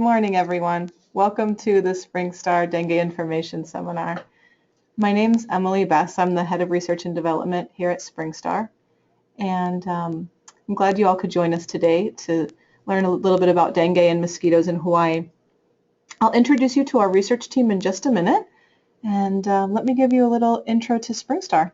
Good morning, everyone. Welcome to the SpringStar Dengue Information Seminar. My name is Emily Bess. I'm the Head of Research and Development here at SpringStar. And I'm glad you all could join us today to learn a little bit about dengue and mosquitoes in Hawaii. I'll introduce you to our research team in just a minute. And let me give you a little intro to SpringStar.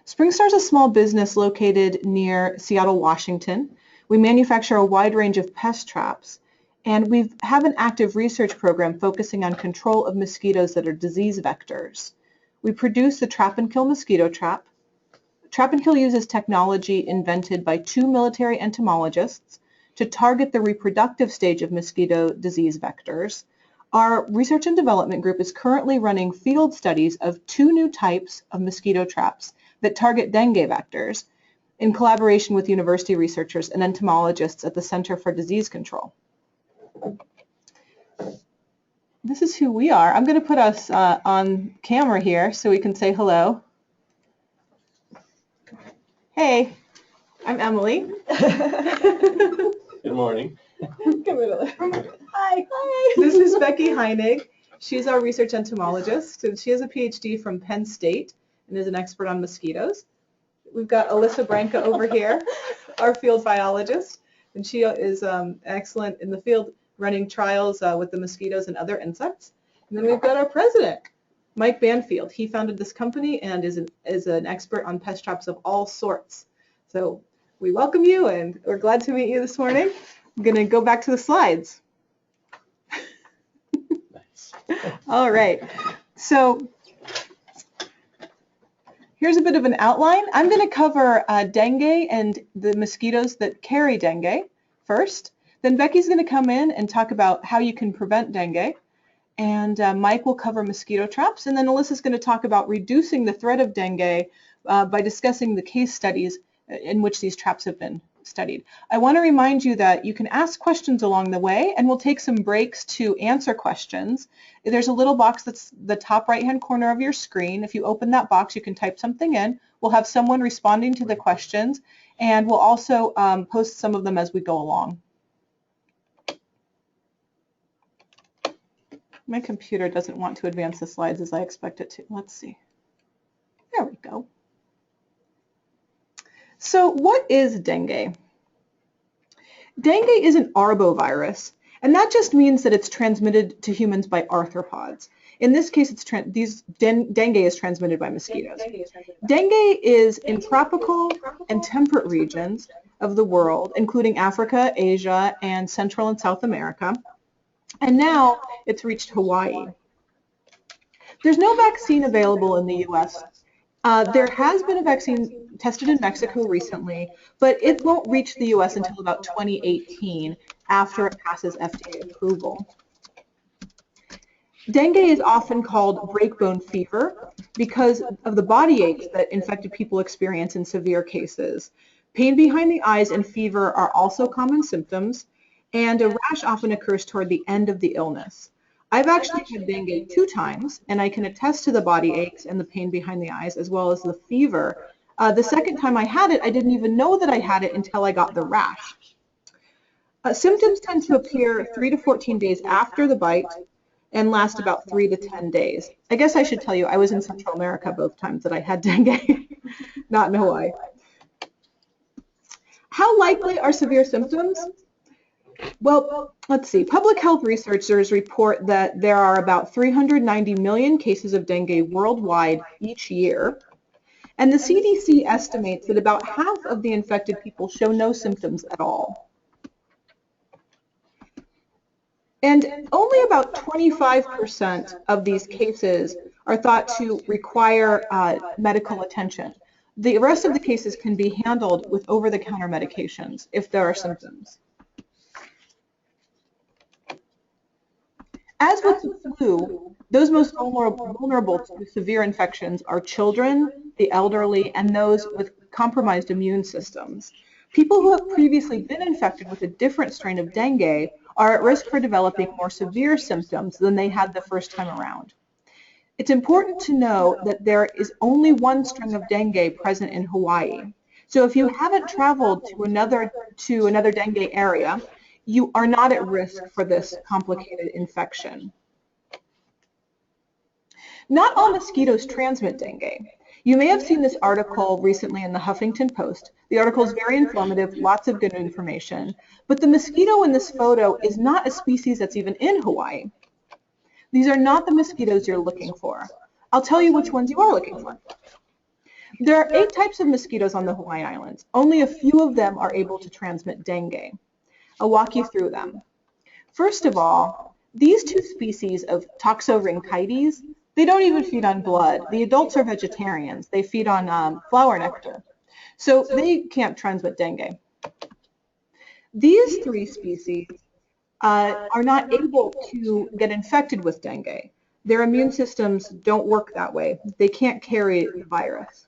SpringStar is a small business located near Seattle, Washington. We manufacture a wide range of pest traps, and we have an active research program focusing on control of mosquitoes that are disease vectors. We produce the Trap and Kill mosquito trap. Trap and Kill uses technology invented by two military entomologists to target the reproductive stage of mosquito disease vectors. Our research and development group is currently running field studies of two new types of mosquito traps that target dengue vectors in collaboration with university researchers and entomologists at the Center for Disease Control. This is who we are. I'm going to put us on camera here so we can say hello. Hey, I'm Emily. Good morning. Hi. This is Becky Heinig. She's our research entomologist, and she has a PhD from Penn State and is an expert on mosquitoes. We've got Alyssa Branca over here, our field biologist, and she is excellent in the field running trials with the mosquitoes and other insects. And then we've got our president, Mike Banfield. He founded this company and is an expert on pest traps of all sorts. So we welcome you, and we're glad to meet you this morning. I'm going to go back to the slides. Nice. All right. So here's a bit of an outline. I'm going to cover dengue and the mosquitoes that carry dengue first. Then Becky's going to come in and talk about how you can prevent dengue. And Mike will cover mosquito traps. And then Alyssa's going to talk about reducing the threat of dengue by discussing the case studies in which these traps have been studied. I want to remind you that you can ask questions along the way, and we'll take some breaks to answer questions. There's a little box that's the top right-hand corner of your screen. If you open that box, you can type something in. We'll have someone responding to the questions, and we'll also post some of them as we go along. My computer doesn't want to advance the slides as I expect it to. Let's see. There we go. So what is dengue? Dengue is an arbovirus, and that just means that it's transmitted to humans by arthropods. In this case, dengue is transmitted by mosquitoes. Dengue is in tropical and temperate regions of the world, including Africa, Asia, and Central and South America. And now it's reached Hawaii. There's no vaccine available in the US. There has been a vaccine tested in Mexico recently, but it won't reach the US until about 2018 after it passes FDA approval. Dengue is often called breakbone fever because of the body aches that infected people experience in severe cases. Pain behind the eyes and fever are also common symptoms, and a rash often occurs toward the end of the illness. I've actually had dengue 2 times, and I can attest to the body aches and the pain behind the eyes, as well as the fever. The second time I had it, I didn't even know that I had it until I got the rash. Symptoms tend to appear 3 to 14 days after the bite and last about 3 to 10 days. I guess I should tell you, I was in Central America both times that I had dengue, not in Hawaii. How likely are severe symptoms? Well, let's see. Public health researchers report that there are about 390 million cases of dengue worldwide each year, and the CDC estimates that about half of the infected people show no symptoms at all. And only about 25% of these cases are thought to require medical attention. The rest of the cases can be handled with over-the-counter medications if there are symptoms. As with the flu, those most vulnerable to severe infections are children, the elderly, and those with compromised immune systems. People who have previously been infected with a different strain of dengue are at risk for developing more severe symptoms than they had the first time around. It's important to know that there is only one strain of dengue present in Hawaii. So if you haven't traveled to another dengue area, you are not at risk for this complicated infection. Not all mosquitoes transmit dengue. You may have seen this article recently in the Huffington Post. The article is very informative, lots of good information, but the mosquito in this photo is not a species that's even in Hawaii. These are not the mosquitoes you're looking for. I'll tell you which ones you are looking for. There are 8 types of mosquitoes on the Hawaiian Islands. Only a few of them are able to transmit dengue. I'll walk you through them. First of all, these 2 species of Toxorhynchides, they don't even feed on blood. The adults are vegetarians. They feed on flower nectar. So they can't transmit dengue. These 3 species are not able to get infected with dengue. Their immune systems don't work that way. They can't carry the virus.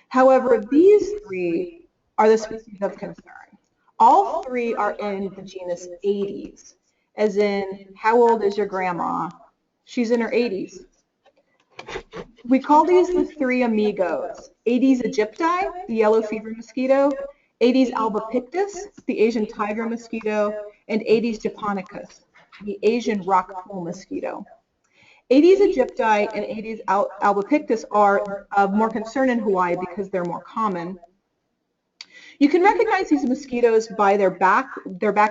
However, these 3 are the species of concern. All 3 are in the genus Aedes, as in, how old is your grandma? She's in her 80s. We call these the 3 amigos. Aedes aegypti, the yellow fever mosquito, Aedes albopictus, the Asian tiger mosquito, and Aedes japonicus, the Asian rock pool mosquito. Aedes aegypti and Aedes albopictus are of more concern in Hawaii because they're more common. You can recognize these mosquitoes by their back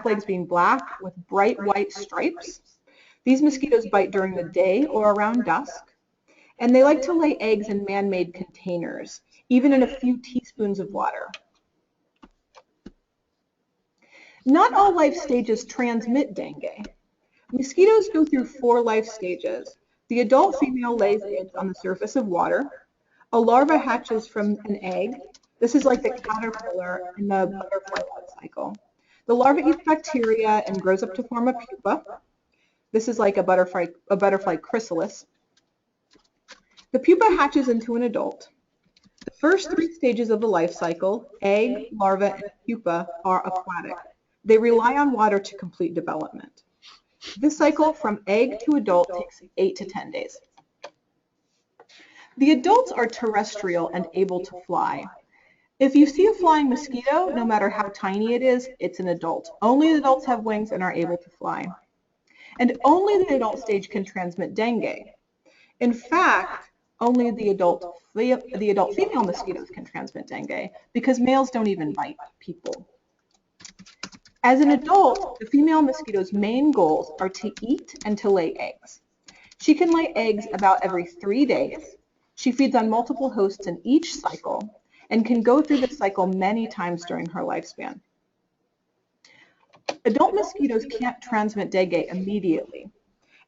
legs being black with bright white stripes. These mosquitoes bite during the day or around dusk, and they like to lay eggs in man-made containers, even in a few teaspoons of water. Not all life stages transmit dengue. Mosquitoes go through 4 life stages. The adult female lays eggs on the surface of water. A larva hatches from an egg. This is like the caterpillar in the butterfly life cycle. The larva eats bacteria and grows up to form a pupa. This is like a butterfly chrysalis. The pupa hatches into an adult. The first 3 stages of the life cycle, egg, larva, and pupa, are aquatic. They rely on water to complete development. This cycle from egg to adult takes 8 to 10 days. The adults are terrestrial and able to fly. If you see a flying mosquito, no matter how tiny it is, it's an adult. Only adults have wings and are able to fly. And only the adult stage can transmit dengue. In fact, only the adult female mosquitoes can transmit dengue because males don't even bite people. As an adult, the female mosquito's main goals are to eat and to lay eggs. She can lay eggs about every 3 days. She feeds on multiple hosts in each cycle and can go through the cycle many times during her lifespan. Adult mosquitoes can't transmit dengue immediately.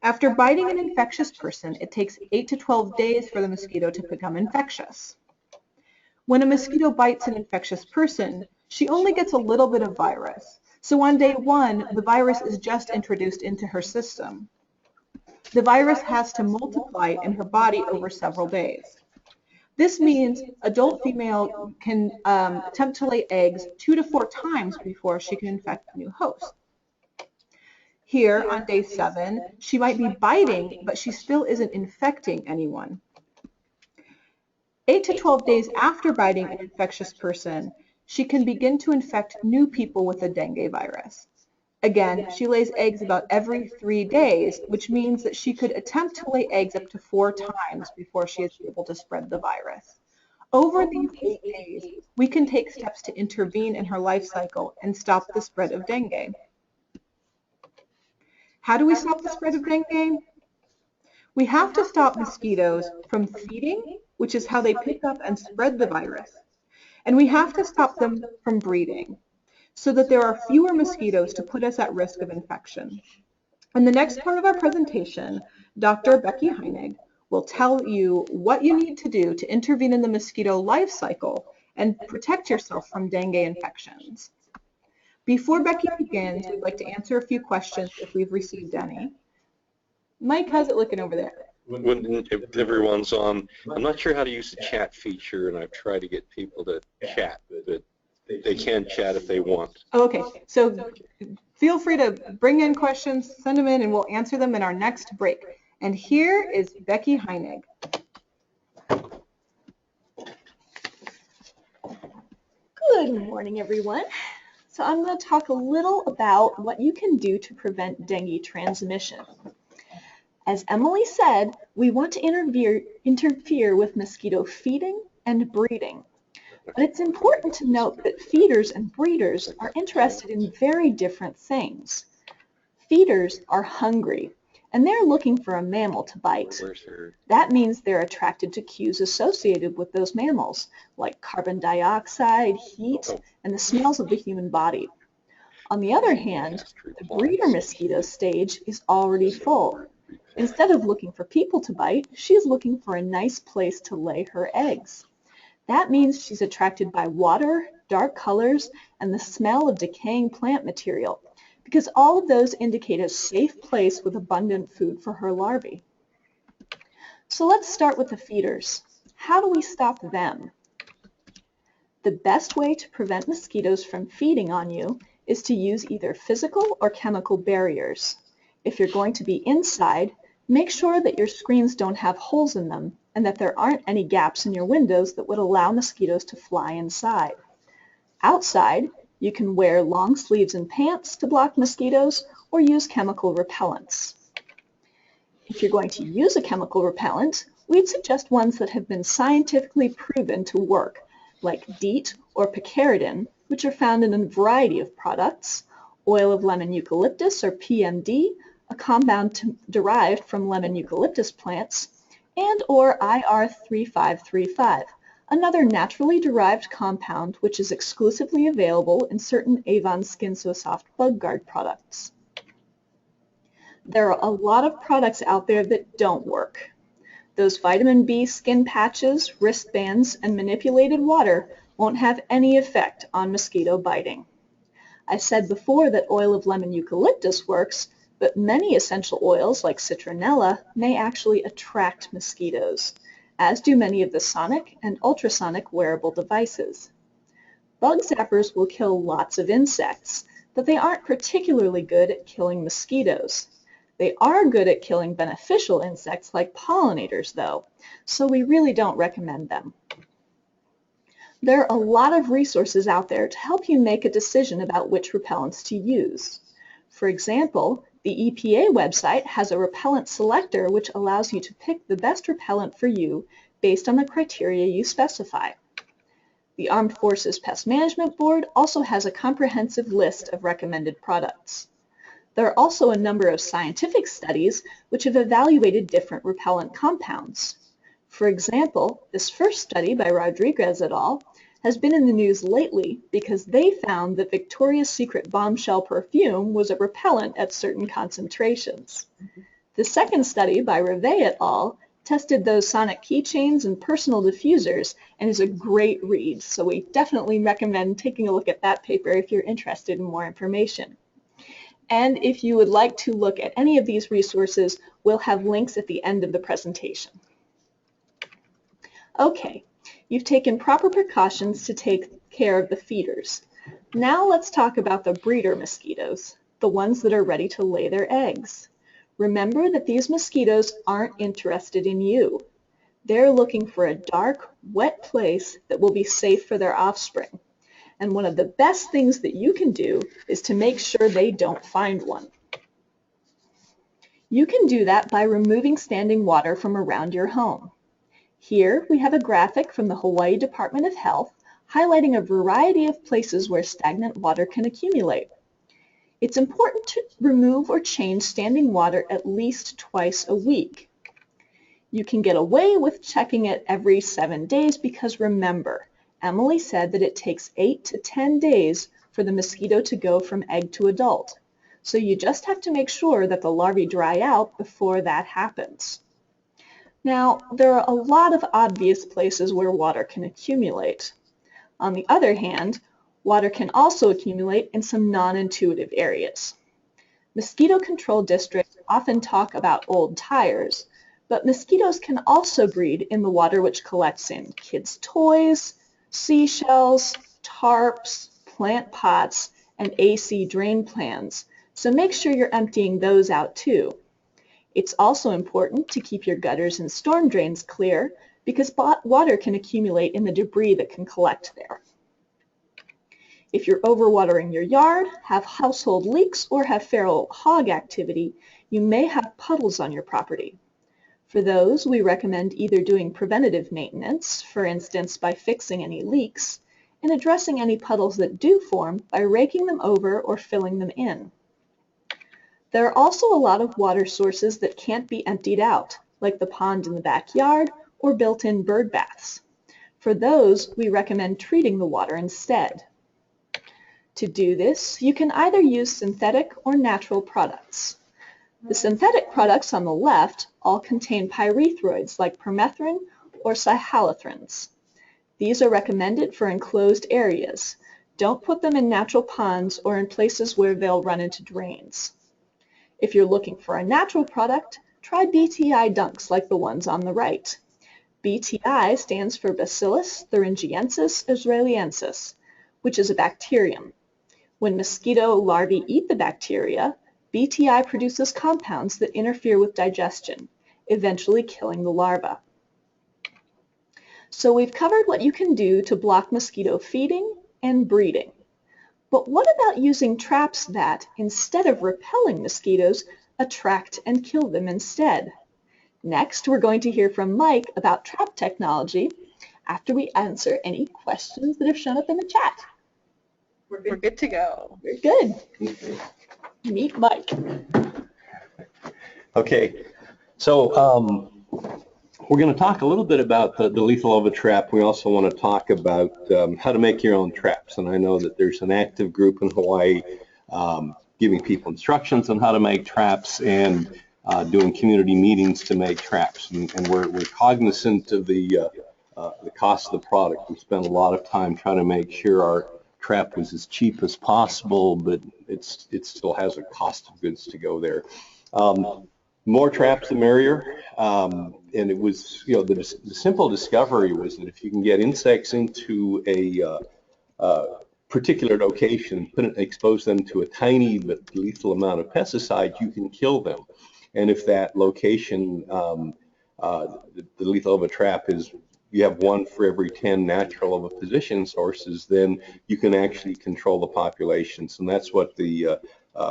After biting an infectious person, it takes 8 to 12 days for the mosquito to become infectious. When a mosquito bites an infectious person, she only gets a little bit of virus. So on day 1, the virus is just introduced into her system. The virus has to multiply in her body over several days. This means adult female can attempt to lay eggs 2 to 4 times before she can infect a new host. Here on day 7, she might be biting, but she still isn't infecting anyone. 8 to 12 days after biting an infectious person, she can begin to infect new people with the dengue virus. Again, she lays eggs about every 3 days, which means that she could attempt to lay eggs up to 4 times before she is able to spread the virus. Over these 8 days, we can take steps to intervene in her life cycle and stop the spread of dengue. How do we stop the spread of dengue? We have to stop mosquitoes from feeding, which is how they pick up and spread the virus. And we have to stop them from breeding, so that there are fewer mosquitoes to put us at risk of infection. In the next part of our presentation, Dr. Becky Heinig will tell you what you need to do to intervene in the mosquito life cycle and protect yourself from dengue infections. Before Becky begins, we'd like to answer a few questions if we've received any. Mike, how's it looking over there? If everyone's on, I'm not sure how to use the chat feature, and I've tried to get people to chat, but they can chat if they want. Okay, so feel free to bring in questions, send them in, and we'll answer them in our next break. And here is Becky Heinig. Good morning, everyone. So I'm going to talk a little about what you can do to prevent dengue transmission. As Emily said, we want to interfere with mosquito feeding and breeding. But it's important to note that feeders and breeders are interested in very different things. Feeders are hungry, and they're looking for a mammal to bite. That means they're attracted to cues associated with those mammals, like carbon dioxide, heat, and the smells of the human body. On the other hand, the breeder mosquito stage is already full. Instead of looking for people to bite, she's looking for a nice place to lay her eggs. That means she's attracted by water, dark colors, and the smell of decaying plant material, because all of those indicate a safe place with abundant food for her larvae. So let's start with the feeders. How do we stop them? The best way to prevent mosquitoes from feeding on you is to use either physical or chemical barriers. If you're going to be inside, make sure that your screens don't have holes in them and that there aren't any gaps in your windows that would allow mosquitoes to fly inside. Outside, you can wear long sleeves and pants to block mosquitoes or use chemical repellents. If you're going to use a chemical repellent, we'd suggest ones that have been scientifically proven to work, like DEET or picaridin, which are found in a variety of products, oil of lemon eucalyptus or PMD, a compound derived from lemon eucalyptus plants, and or IR3535, another naturally derived compound which is exclusively available in certain Avon Skin So Soft Bug Guard products. There are a lot of products out there that don't work. Those vitamin B skin patches, wristbands, and manipulated water won't have any effect on mosquito biting. I said before that oil of lemon eucalyptus works, but many essential oils like citronella may actually attract mosquitoes, as do many of the sonic and ultrasonic wearable devices. Bug zappers will kill lots of insects, but they aren't particularly good at killing mosquitoes. They are good at killing beneficial insects like pollinators, though, so we really don't recommend them. There are a lot of resources out there to help you make a decision about which repellents to use. For example, the EPA website has a repellent selector which allows you to pick the best repellent for you based on the criteria you specify. The Armed Forces Pest Management Board also has a comprehensive list of recommended products. There are also a number of scientific studies which have evaluated different repellent compounds. For example, this first study by Rodriguez et al. Has been in the news lately because they found that Victoria's Secret bombshell perfume was a repellent at certain concentrations. The second study by Rivet et al. Tested those sonic keychains and personal diffusers and is a great read, so we definitely recommend taking a look at that paper if you're interested in more information. And if you would like to look at any of these resources, we'll have links at the end of the presentation. Okay, you've taken proper precautions to take care of the feeders. Now let's talk about the breeder mosquitoes, the ones that are ready to lay their eggs. Remember that these mosquitoes aren't interested in you. They're looking for a dark, wet place that will be safe for their offspring. And one of the best things that you can do is to make sure they don't find one. You can do that by removing standing water from around your home. Here we have a graphic from the Hawaii Department of Health highlighting a variety of places where stagnant water can accumulate. It's important to remove or change standing water at least twice a week. You can get away with checking it every 7 days because remember, Emily said that it takes 8 to 10 days for the mosquito to go from egg to adult. So you just have to make sure that the larvae dry out before that happens. Now, there are a lot of obvious places where water can accumulate. On the other hand, water can also accumulate in some non-intuitive areas. Mosquito control districts often talk about old tires, but mosquitoes can also breed in the water which collects in kids' toys, seashells, tarps, plant pots, and AC drain plans, so make sure you're emptying those out too. It's also important to keep your gutters and storm drains clear because water can accumulate in the debris that can collect there. If you're overwatering your yard, have household leaks, or have feral hog activity, you may have puddles on your property. For those, we recommend either doing preventative maintenance, for instance by fixing any leaks, and addressing any puddles that do form by raking them over or filling them in. There are also a lot of water sources that can't be emptied out, like the pond in the backyard or built-in bird baths. For those, we recommend treating the water instead. To do this, you can either use synthetic or natural products. The synthetic products on the left all contain pyrethroids like permethrin or cyhalothrin. These are recommended for enclosed areas. Don't put them in natural ponds or in places where they'll run into drains. If you're looking for a natural product, try BTI dunks like the ones on the right. BTI stands for Bacillus thuringiensis israeliensis, which is a bacterium. When mosquito larvae eat the bacteria, BTI produces compounds that interfere with digestion, eventually killing the larva. So we've covered what you can do to block mosquito feeding and breeding. But what about using traps that, instead of repelling mosquitoes, attract and kill them instead? Next, we're going to hear from Mike about trap technology after we answer any questions that have shown up in the chat. We're good to go. We're good. Meet Mike. Okay, so we're going to talk a little bit about the lethal ovitrap. We also want to talk about how to make your own traps. And I know that there's an active group in Hawaii giving people instructions on how to make traps and doing community meetings to make traps. And we're cognizant of the cost of the product. We spent a lot of time trying to make sure our trap was as cheap as possible, but it still has a cost of goods to go there. More traps, the merrier. And it was, the simple discovery was that if you can get insects into a particular location, expose them to a tiny but lethal amount of pesticide, you can kill them. And if that location, the lethal ovitrap is, you have one for every 10 natural oviposition sources, then you can actually control the populations. And that's what the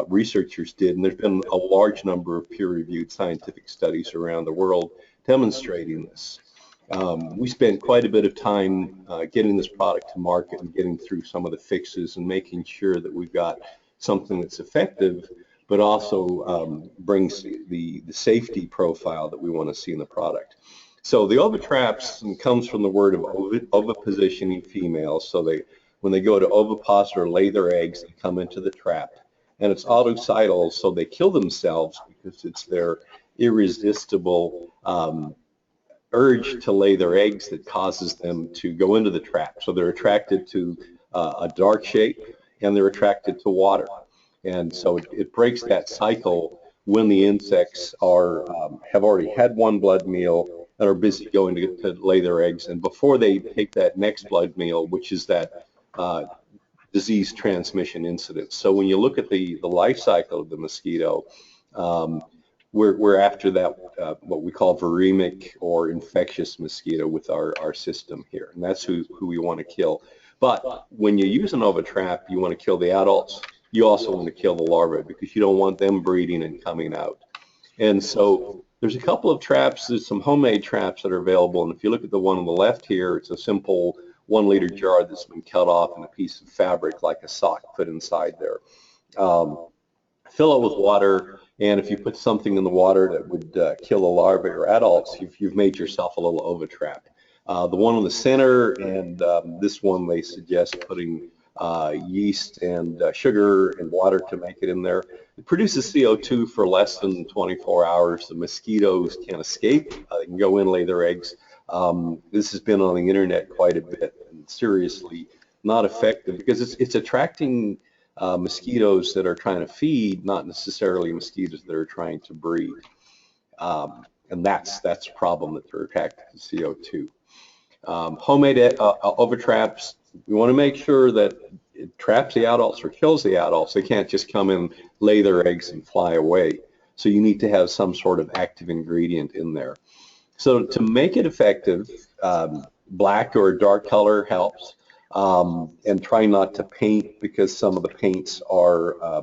researchers did. And there's been a large number of peer-reviewed scientific studies around the world demonstrating this. We spent quite a bit of time getting this product to market and getting through some of the fixes and making sure that we've got something that's effective, but also brings the safety profile that we want to see in the product. So the ovitraps comes from the word of ovipositioning females. So when they go to oviposit or lay their eggs, they come into the trap. And it's autocidal, so they kill themselves because it's their irresistible urge to lay their eggs that causes them to go into the trap. So they're attracted to a dark shade and they're attracted to water. And so it breaks that cycle when the insects have already had one blood meal and are busy going to lay their eggs, and before they take that next blood meal, which is that disease transmission incident. So when you look at the life cycle of the mosquito, we're after that what we call viremic or infectious mosquito with our system here, and that's who we want to kill. But when you use an ovitrap, you want to kill the adults. You also want to kill the larvae because you don't want them breeding and coming out. And so there's a couple of traps. There's some homemade traps that are available. And if you look at the one on the left here, it's a simple 1-liter jar that's been cut off and a piece of fabric like a sock put inside there. Fill it with water, and if you put something in the water that would kill the larvae or adults, you've made yourself a little ovitrap. The one in the center and this one, they suggest putting yeast and sugar and water to make it in there. It produces CO2 for less than 24 hours. The mosquitoes can't escape. They can go in, lay their eggs. This has been on the internet quite a bit, and seriously not effective because it's attracting mosquitoes that are trying to feed, not necessarily mosquitoes that are trying to breed. And that's a problem, that they're attracted to CO2. Homemade ovitraps, we want to make sure that it traps the adults or kills the adults. They can't just come in, lay their eggs, and fly away. So you need to have some sort of active ingredient in there. So to make it effective, black or a dark color helps. and try not to paint, because some of the paints are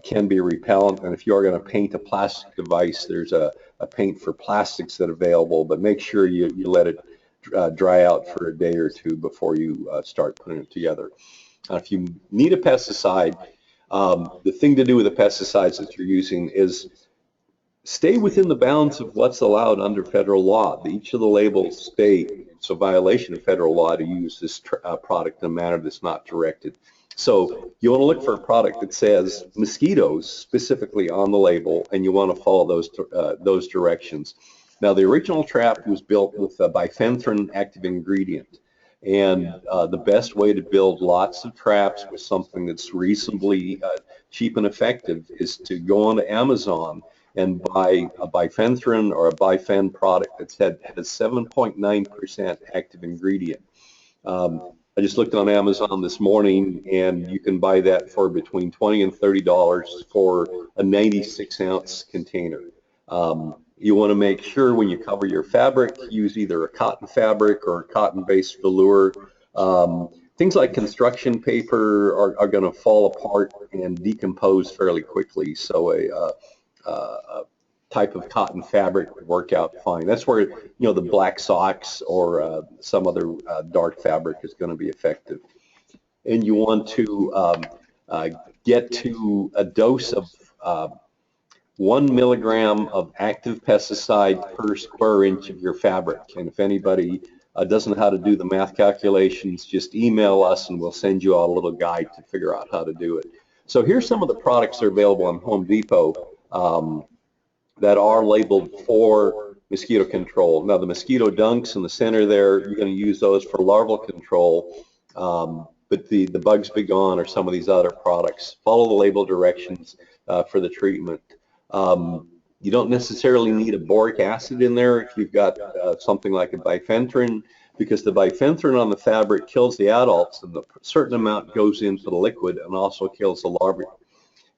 can be repellent. And if you are going to paint a plastic device, there's a paint for plastics that are available, but make sure you let it dry out for a day or two before you start putting it together. If you need a pesticide, the thing to do with the pesticides that you're using is stay within the bounds of what's allowed under federal law. Each of the labels state it's a violation of federal law to use this product in a manner that's not directed. So you want to look for a product that says mosquitoes specifically on the label, and you want to follow those directions. Now, the original trap was built with a bifenthrin active ingredient, and the best way to build lots of traps with something that's reasonably cheap and effective is to go on to Amazon and buy a bifenthrin or a bifen product that's has 7.9% active ingredient. I just looked on Amazon this morning, and you can buy that for between $20 and $30 for a 96-ounce container. You want to make sure when you cover your fabric, use either a cotton fabric or a cotton-based velour. Things like construction paper are going to fall apart and decompose fairly quickly, so a type of cotton fabric would work out fine. That's where, you know, the black socks or some other dark fabric is going to be effective. And you want to get to a dose of 1 milligram of active pesticide per square inch of your fabric. And if anybody doesn't know how to do the math calculations, just email us and we'll send you out a little guide to figure out how to do it. So here's some of the products that are available on Home Depot that are labeled for mosquito control. Now, the mosquito dunks in the center there, you're going to use those for larval control, but the bugs be gone or some of these other products. Follow the label directions for the treatment. You don't necessarily need a boric acid in there if you've got something like a bifenthrin, because the bifenthrin on the fabric kills the adults, and a certain amount goes into the liquid and also kills the larvae.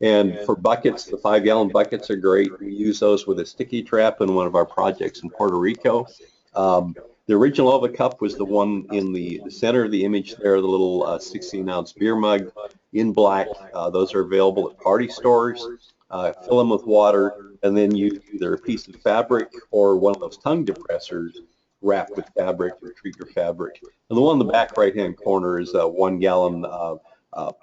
And for buckets, the 5-gallon buckets are great. We use those with a sticky trap in one of our projects in Puerto Rico. The original Ova cup was the one in the center of the image there, the little 16-ounce beer mug in black. Those are available at party stores. Fill them with water, and then use either a piece of fabric or one of those tongue depressors wrapped with fabric to treat your fabric. And the one in the back right-hand corner is a 1-gallon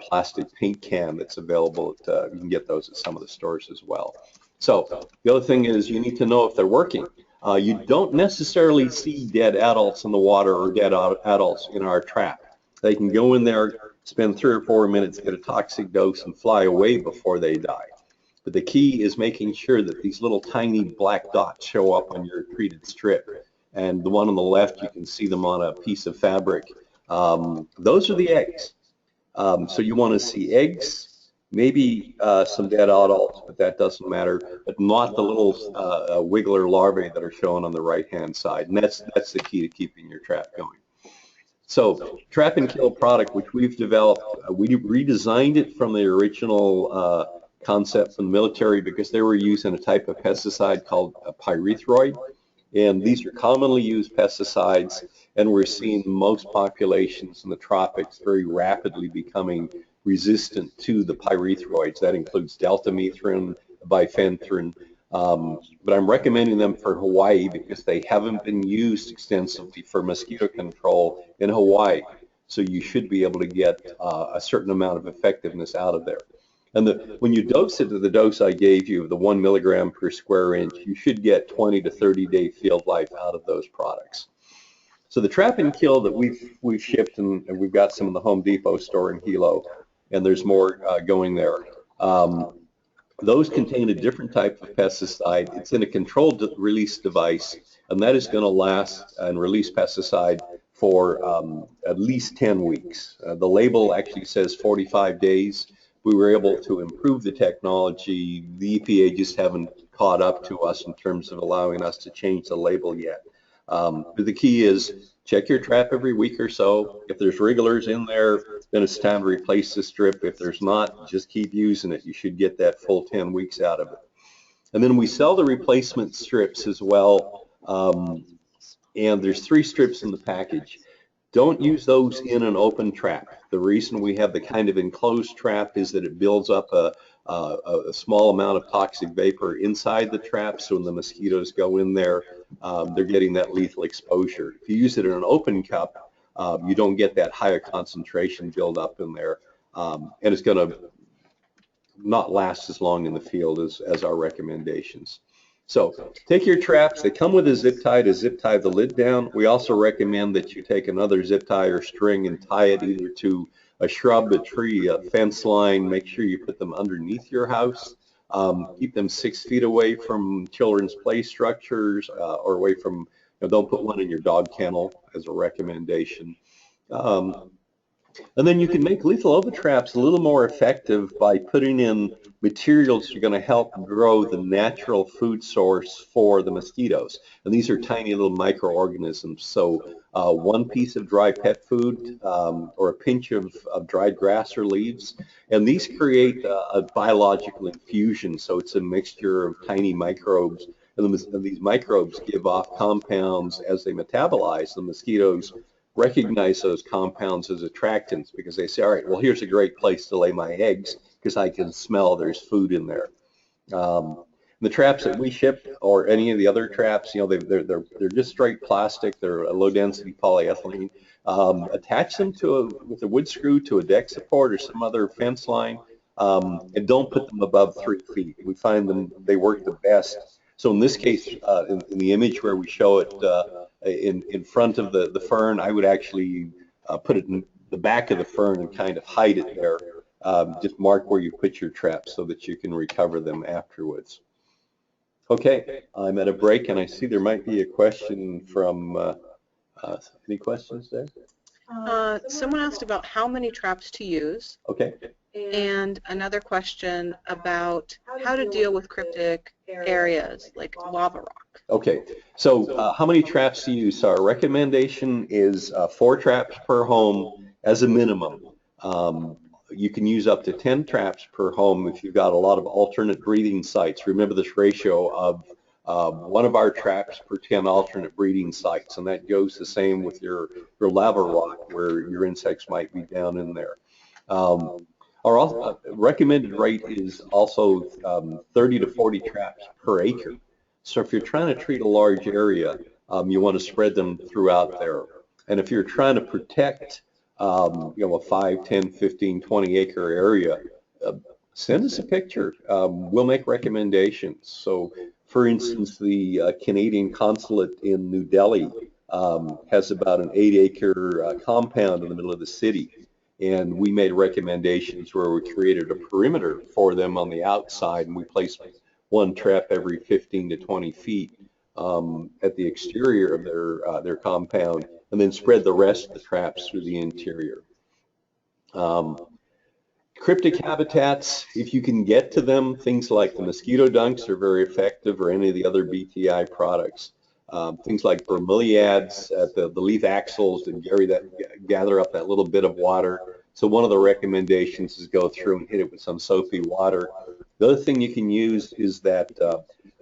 plastic paint can that's available. You can get those at some of the stores as well. So the other thing is you need to know if they're working. You don't necessarily see dead adults in the water or dead adults in our trap. They can go in there, spend 3 or 4 minutes, get a toxic dose, and fly away before they die. But the key is making sure that these little tiny black dots show up on your treated strip. And the one on the left, you can see them on a piece of fabric. Those are the eggs. So you want to see eggs, maybe some dead adults, but that doesn't matter, but not the little wiggler larvae that are shown on the right-hand side. And that's the key to keeping your trap going. So trap and kill product, which we've developed, we redesigned it from the original concept from the military because they were using a type of pesticide called a pyrethroid. And these are commonly used pesticides, and we're seeing most populations in the tropics very rapidly becoming resistant to the pyrethroids. That includes deltamethrin, bifenthrin, but I'm recommending them for Hawaii because they haven't been used extensively for mosquito control in Hawaii. So you should be able to get a certain amount of effectiveness out of there. And when you dose it to the dose I gave you, the 1 milligram per square inch, you should get 20 to 30-day field life out of those products. So the trap and kill that we've shipped, and we've got some in the Home Depot store in Hilo, and there's more going there. Those contain a different type of pesticide. It's in a controlled release device, and that is going to last and release pesticide for at least 10 weeks. The label actually says 45 days. We were able to improve the technology. The EPA just haven't caught up to us in terms of allowing us to change the label yet. But the key is check your trap every week or so. If there's wrigglers in there, then it's time to replace the strip. If there's not, just keep using it. You should get that full 10 weeks out of it. And then we sell the replacement strips as well. And there's 3 strips in the package. Don't use those in an open trap. The reason we have the kind of enclosed trap is that it builds up a small amount of toxic vapor inside the trap, so when the mosquitoes go in there, they're getting that lethal exposure. If you use it in an open cup, you don't get that higher concentration build up in there, and it's going to not last as long in the field as our recommendations. So take your traps. They come with a zip tie to zip tie the lid down. We also recommend that you take another zip tie or string and tie it either to a shrub, a tree, a fence line. Make sure you put them underneath your house. Keep them 6 feet away from children's play structures or away from, don't put one in your dog kennel as a recommendation. And then you can make lethal ovitraps a little more effective by putting in materials that are going to help grow the natural food source for the mosquitoes. And these are tiny little microorganisms. So 1 piece of dry pet food or a pinch of dried grass or leaves. And these create a biological infusion. So it's a mixture of tiny microbes. And these microbes give off compounds as they metabolize. The mosquitoes recognize those compounds as attractants because they say, all right, well, here's a great place to lay my eggs because I can smell there's food in there. The traps that we ship or any of the other traps, they're just straight plastic. They're a low density polyethylene. Attach them with a wood screw to a deck support or some other fence line, and don't put them above 3 feet. We find they work the best. So in this case, in the image where we show it in front of the fern, I would actually put it in the back of the fern and kind of hide it there. Just mark where you put your traps so that you can recover them afterwards. Okay, I'm at a break and I see there might be a question from, any questions there? Someone asked about how many traps to use. Okay. And another question about how to deal with cryptic areas like lava rock. Okay, so how many traps to use? So our recommendation is 4 traps per home as a minimum. You can use up to 10 traps per home if you've got a lot of alternate breeding sites. Remember this ratio of 1 of our traps per 10 alternate breeding sites, and that goes the same with your lava rock where your insects might be down in there. Our recommended rate is also 30 to 40 traps per acre. So if you're trying to treat a large area, you want to spread them throughout there. And if you're trying to protect, a 5, 10, 15, 20 acre area, send us a picture. We'll make recommendations. So for instance, the Canadian consulate in New Delhi has about an 8 acre compound in the middle of the city. And we made recommendations where we created a perimeter for them on the outside, and we placed 1 trap every 15 to 20 feet at the exterior of their compound, and then spread the rest of the traps through the interior. Cryptic habitats, if you can get to them, things like the mosquito dunks are very effective, or any of the other BTI products. Things like bromeliads at the leaf axils that gather up that little bit of water. So one of the recommendations is go through and hit it with some soapy water. The other thing you can use is that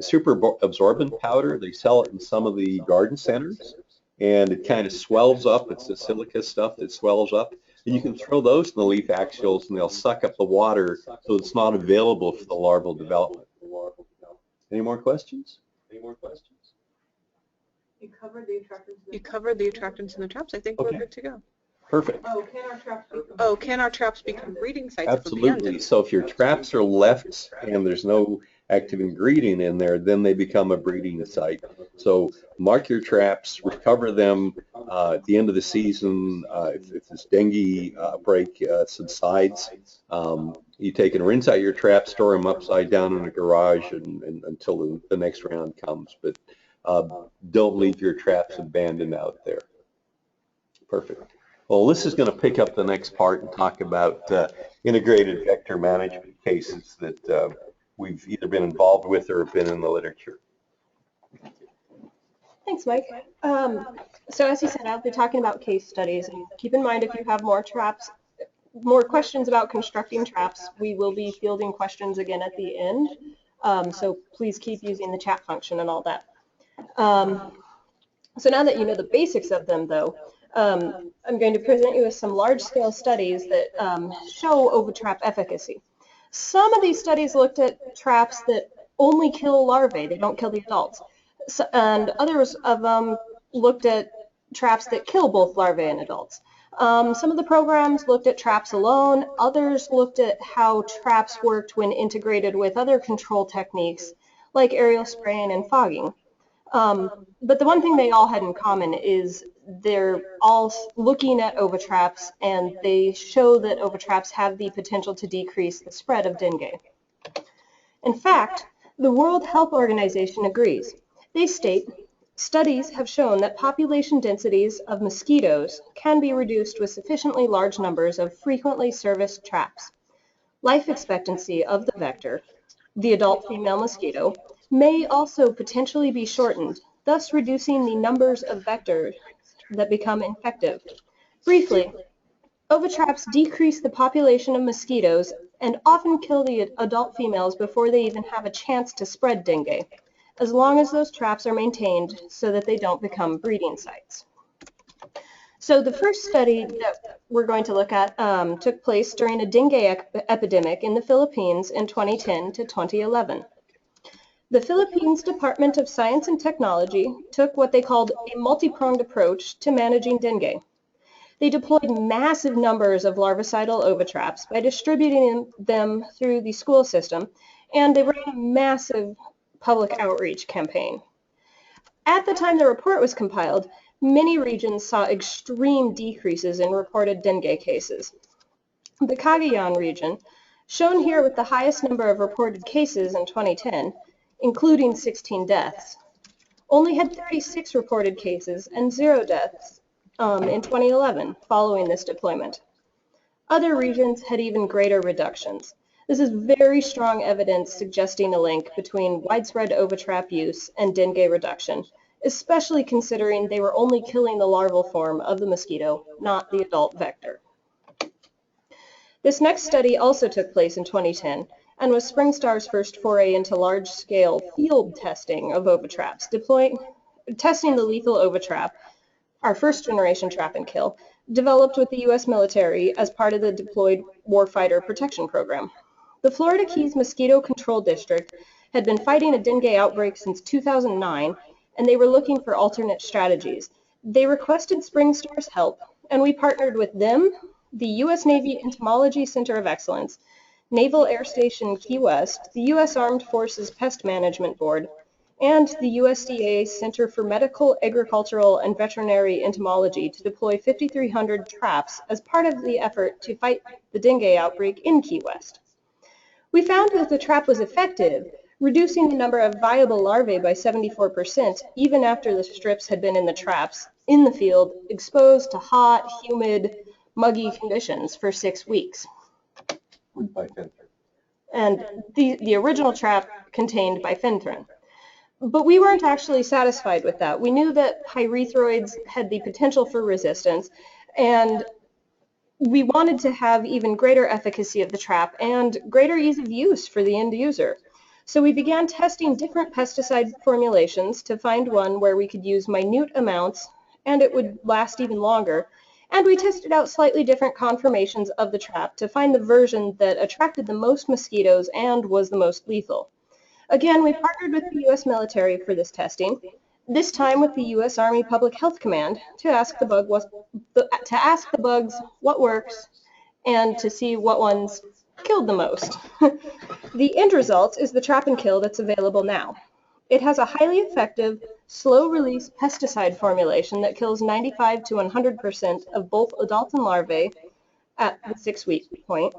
super absorbent powder. They sell it in some of the garden centers, and it kind of swells up. It's the silica stuff that swells up. And you can throw those in the leaf axils, and they'll suck up the water, so it's not available for the larval development. Any more questions? You covered the attractants. You covered the attractants in the traps. I think we're good to go. Perfect. Can our traps become breeding sites? Absolutely. So if your traps are left and there's no active ingredient in there, then they become a breeding site. So mark your traps, recover them at the end of the season. If this dengue outbreak subsides, you take and rinse out your traps, store them upside down in a garage and until the next round comes. But don't leave your traps abandoned out there. Perfect. Well, this is going to pick up the next part and talk about integrated vector management cases that we've either been involved with or have been in the literature. Thanks, Mike. So as you said, I'll be talking about case studies. And keep in mind, if you have more questions about constructing traps, we will be fielding questions again at the end. So please keep using the chat function and all that. So now that you know the basics of them, though, I'm going to present you with some large-scale studies that show ovitrap efficacy. Some of these studies looked at traps that only kill larvae, they don't kill the adults. And others of them looked at traps that kill both larvae and adults. Some of the programs looked at traps alone. Others looked at how traps worked when integrated with other control techniques like aerial spraying and fogging. But the one thing they all had in common is they're all looking at ovitraps, and they show that ovitraps have the potential to decrease the spread of dengue. In fact, the World Health Organization agrees. They state, studies have shown that population densities of mosquitoes can be reduced with sufficiently large numbers of frequently serviced traps. Life expectancy of the vector, the adult female mosquito, may also potentially be shortened, thus reducing the numbers of vectors that become infective. Briefly, ovitraps decrease the population of mosquitoes and often kill the adult females before they even have a chance to spread dengue, as long as those traps are maintained so that they don't become breeding sites. So the first study that we're going to look at took place during a dengue epidemic in the Philippines in 2010 to 2011. The Philippines Department of Science and Technology took what they called a multi-pronged approach to managing dengue. They deployed massive numbers of larvicidal ovitraps by distributing them through the school system, and they ran a massive public outreach campaign. At the time the report was compiled, many regions saw extreme decreases in reported dengue cases. The Cagayan region, shown here with the highest number of reported cases in 2010, including 16 deaths, only had 36 reported cases and 0 deaths in 2011 following this deployment. Other regions had even greater reductions. This is very strong evidence suggesting a link between widespread ovitrap use and dengue reduction, especially considering they were only killing the larval form of the mosquito, not the adult vector. This next study also took place in 2010 and was SpringStar's first foray into large-scale field testing of ovitraps, testing the lethal ovitrap, our first-generation trap and kill, developed with the U.S. military as part of the deployed warfighter protection program. The Florida Keys Mosquito Control District had been fighting a dengue outbreak since 2009, and they were looking for alternate strategies. They requested SpringStar's help, and we partnered with them, the U.S. Navy Entomology Center of Excellence, Naval Air Station Key West, the U.S. Armed Forces Pest Management Board, and the USDA Center for Medical, Agricultural, and Veterinary Entomology to deploy 5,300 traps as part of the effort to fight the dengue outbreak in Key West. We found that the trap was effective, reducing the number of viable larvae by 74%, even after the strips had been in the traps, in the field, exposed to hot, humid, muggy conditions for 6 weeks. And the original trap contained bifenthrin. But we weren't actually satisfied with that. We knew that pyrethroids had the potential for resistance, and we wanted to have even greater efficacy of the trap and greater ease of use for the end user. So we began testing different pesticide formulations to find one where we could use minute amounts and it would last even longer. And we tested out slightly different conformations of the trap to find the version that attracted the most mosquitoes and was the most lethal. Again, we partnered with the U.S. military for this testing, this time with the U.S. Army Public Health Command to ask the bugs what works and to see what ones killed the most. The end result is the trap and kill that's available now. It has a highly effective, slow-release pesticide formulation that kills 95 to 100% of both adults and larvae at the 6-week point,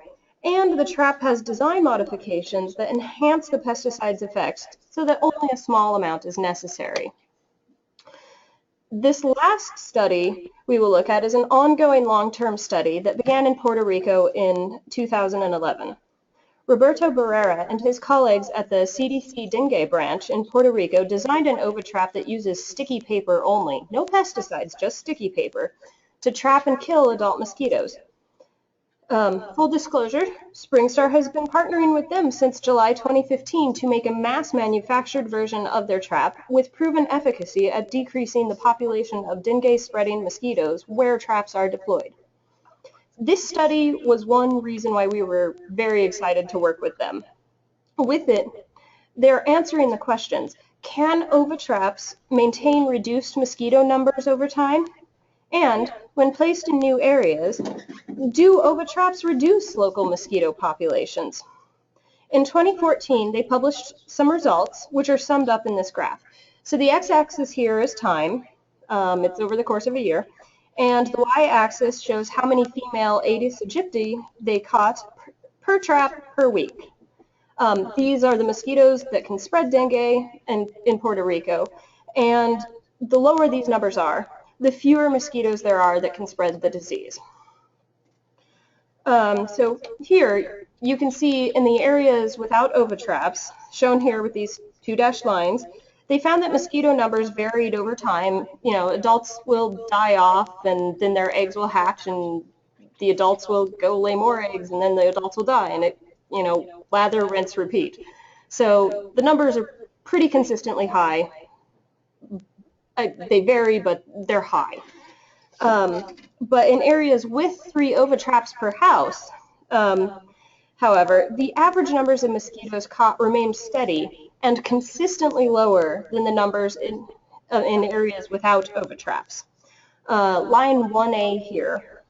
and the trap has design modifications that enhance the pesticide's effects so that only a small amount is necessary. This last study we will look at is an ongoing long-term study that began in Puerto Rico in 2011. Roberto Barrera and his colleagues at the CDC Dengue branch in Puerto Rico designed an ovitrap that uses sticky paper only, no pesticides, just sticky paper, to trap and kill adult mosquitoes. Full disclosure, SpringStar has been partnering with them since July 2015 to make a mass-manufactured version of their trap with proven efficacy at decreasing the population of dengue-spreading mosquitoes where traps are deployed. This study was one reason why we were very excited to work with them. With it, they're answering the questions, can ovitraps maintain reduced mosquito numbers over time? And when placed in new areas, do ovitraps reduce local mosquito populations? In 2014, they published some results, which are summed up in this graph. So the x-axis here is time. It's over the course of a year. And the y-axis shows how many female Aedes aegypti they caught per trap per week. These are the mosquitoes that can spread dengue in Puerto Rico. And the lower these numbers are, the fewer mosquitoes there are that can spread the disease. So here you can see in the areas without ovitraps, shown here with these two dashed lines, they found that mosquito numbers varied over time. You know, adults will die off and then their eggs will hatch and the adults will go lay more eggs and then the adults will die, and it, you know, lather, rinse, repeat. So the numbers are pretty consistently high. They vary, but they're high. But in areas with 3 ovitraps per house, however, the average numbers of mosquitoes caught remained steady and consistently lower than the numbers in areas without ovitraps. Line 1A here,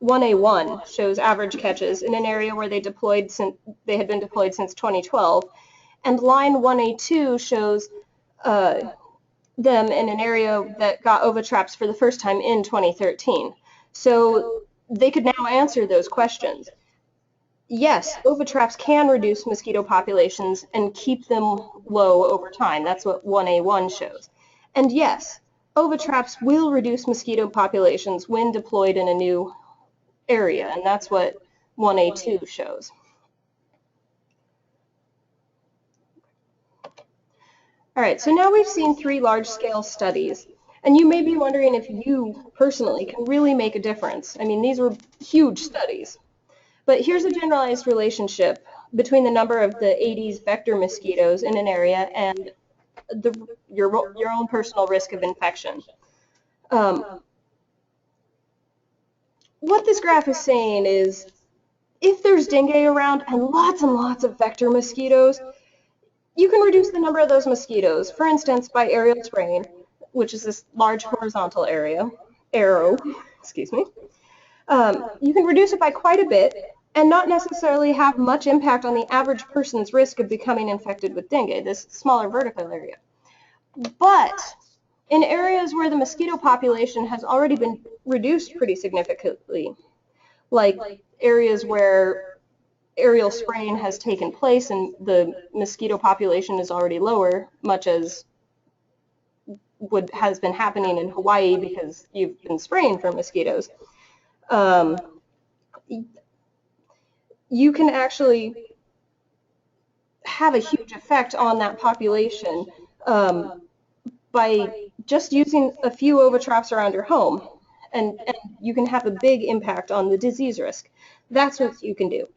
1A1 shows average catches in an area where they had been deployed since 2012, and line 1A2 shows them in an area that got ovitraps for the first time in 2013. So they could now answer those questions. Yes, ovitraps can reduce mosquito populations and keep them low over time. That's what 1A1 shows. And yes, ovitraps will reduce mosquito populations when deployed in a new area, and that's what 1A2 shows. All right, so now we've seen 3 large-scale studies, and you may be wondering if you personally can really make a difference. I mean, these were huge studies. But here's a generalized relationship between the number of the Aedes vector mosquitoes in an area and your own personal risk of infection. What this graph is saying is, if there's dengue around and lots of vector mosquitoes, you can reduce the number of those mosquitoes, for instance, by aerial spraying, which is this large horizontal arrow, excuse me. You can reduce it by quite a bit and not necessarily have much impact on the average person's risk of becoming infected with dengue, this smaller vertical area. But in areas where the mosquito population has already been reduced pretty significantly, like areas where aerial spraying has taken place and the mosquito population is already lower, much as has been happening in Hawaii because you've been spraying for mosquitoes, you can actually have a huge effect on that population by just using a few ovitraps around your home, and you can have a big impact on the disease risk. That's what you can do.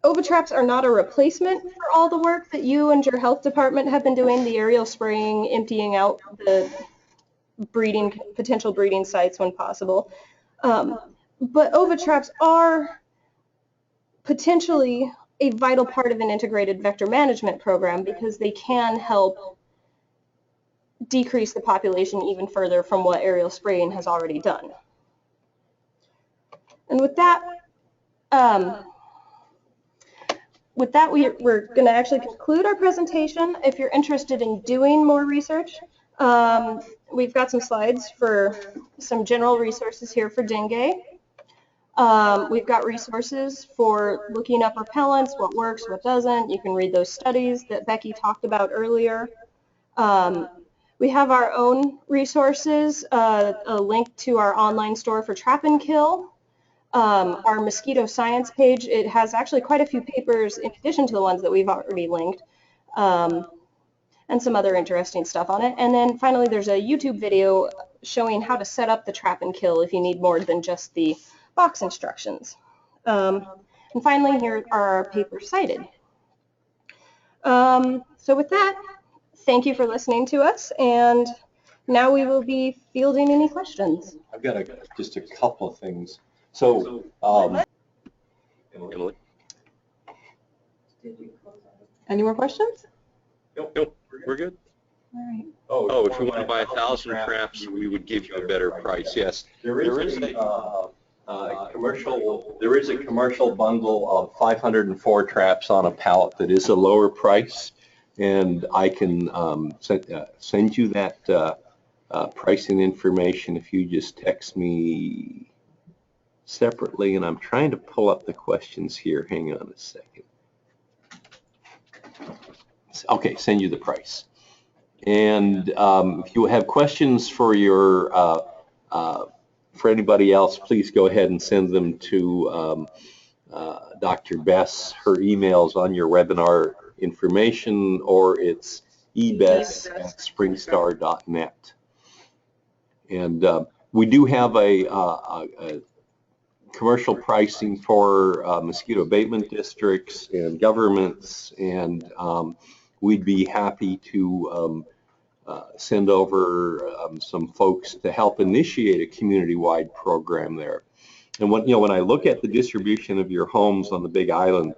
Ovitraps are not a replacement for all the work that you and your health department have been doing, the aerial spraying, emptying out the potential breeding sites when possible. But ovitraps are potentially a vital part of an integrated vector management program because they can help decrease the population even further from what aerial spraying has already done. And with that, we're going to actually conclude our presentation. If you're interested in doing more research, we've got some slides for some general resources here for dengue. We've got resources for looking up repellents, what works, what doesn't. You can read those studies that Becky talked about earlier. We have our own resources, a link to our online store for trap and kill. Our mosquito science page, it has actually quite a few papers in addition to the ones that we've already linked, and some other interesting stuff on it. And then finally, there's a YouTube video showing how to set up the trap and kill if you need more than just the box instructions. And finally, here are our papers cited. So with that, thank you for listening to us, and now we will be fielding any questions. I've got just a couple of things. So, Emily? Any more questions? Nope, we're good. All right. Oh, if you want to buy 1,000 traps, we would give you a better price. Yes, there is a commercial bundle of 504 traps on a pallet that is a lower price, and I can send you that pricing information if you just text me separately. And I'm trying to pull up the questions here. Hang on a second. Okay, send you the price. And if you have questions for your for anybody else, please go ahead and send them to Dr. Bess. Her email's on your webinar information, or it's ebess@springstar.net. And we do have a commercial pricing for mosquito abatement districts and governments, and we'd be happy to send over some folks to help initiate a community-wide program there. And when I look at the distribution of your homes on the Big Island,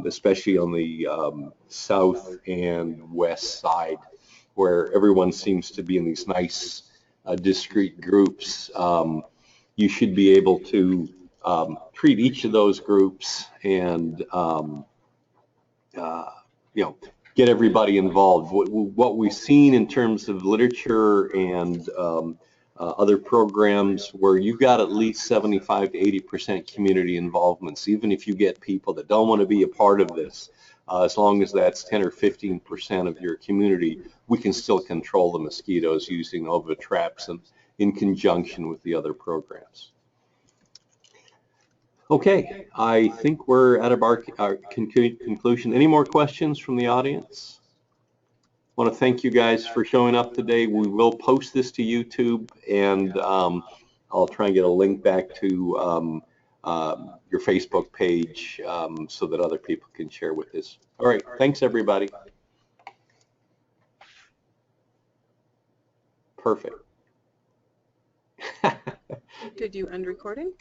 especially on the south and west side, where everyone seems to be in these nice discrete groups, you should be able to treat each of those groups and get everybody involved. What we've seen in terms of literature and other programs where you've got at least 75 to 80% community involvements, even if you get people that don't want to be a part of this, as long as that's 10 or 15% of your community, we can still control the mosquitoes using ovitraps and in conjunction with the other programs. Okay, I think we're at our conclusion. Any more questions from the audience? I want to thank you guys for showing up today. We will post this to YouTube, and I'll try and get a link back to your Facebook page so that other people can share with this. All right, thanks everybody. Perfect. Did you end recording?